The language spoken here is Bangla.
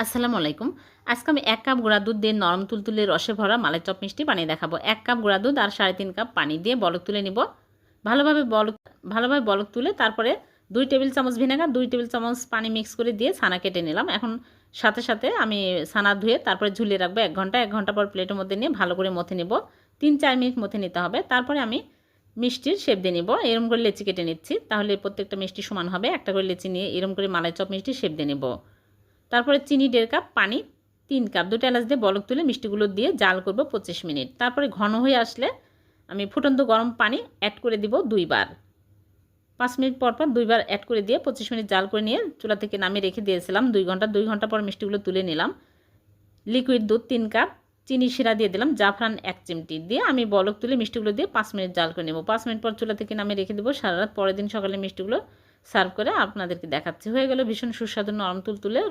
আসসালামু আলাইকুম। আজকে আমি ১ কাপ গুঁড়া দুধ দিয়ে নরম তুলতুলে রসে ভরা মালাই চপ মিষ্টি বানিয়ে দেখাবো। ১ কাপ গুঁড়া দুধ আর ৩.৫ কাপ পানি দিয়ে বলক তুলে নিব। ভালোভাবে বলক তুলে তারপরে ২ টেবিল চামচ ভিনেগার, ২ টেবিল চামচ পানি মিক্স করে দিয়ে ছানা কেটে নিলাম। এখন সাথে আমি ছানা ধুয়ে তারপরে ঝুলিয়ে রাখবো ১ ঘন্টা। ১ ঘন্টা পর প্লেটের মধ্যে নিয়ে ভালো করে মথে নিব। ৩-৪ মিনিট মথে নিতে হবে। তারপরে আমি মিষ্টির শেপ দিয়ে নিব। এরকম করে লেচি কেটে নিচ্ছি। তাহলে প্রত্যেকটা মিষ্টি সমান হবে। একটা করে লেচি নিয়ে এরকম করে মালাই চপ মিষ্টির শেপ দিয়ে নিব। তারপরে চিনি ১.৫ কাপ, পানি ৩ কাপ, ২টা এলাচ দিয়ে বলক তুলে মিষ্টিগুলো দিয়ে জাল করব ২৫ মিনিট। তারপরে ঘন হয়ে আসলে আমি ফুটন্ত গরম পানি অ্যাড করে দিব ২ বার। ৫ মিনিট পর ২ বার অ্যাড করে দিয়ে ২৫ মিনিট জাল করে নিয়ে চুলা থেকে নামিয়ে রেখে দিয়েছিলাম ২ ঘন্টা। ২ ঘন্টা পর মিষ্টিগুলো তুলে নিলাম। লিকুইড দুধ ৩ কাপ, চিনি শিরা দিয়ে দিলাম, জাফরান ১ চিমটি দিয়ে আমি বলক তুলে মিষ্টিগুলো দিয়ে ৫ মিনিট জাল করে নেব। ৫ মিনিট পর চুলা থেকে নামিয়ে রেখে দেবো সারারাত। পরের দিন সকালে মিষ্টিগুলো সার্ভ করে আপনাদেরকে দেখাচ্ছি। হয়ে গেল ভীষণ সুস্বাদু নরম তুলতুলে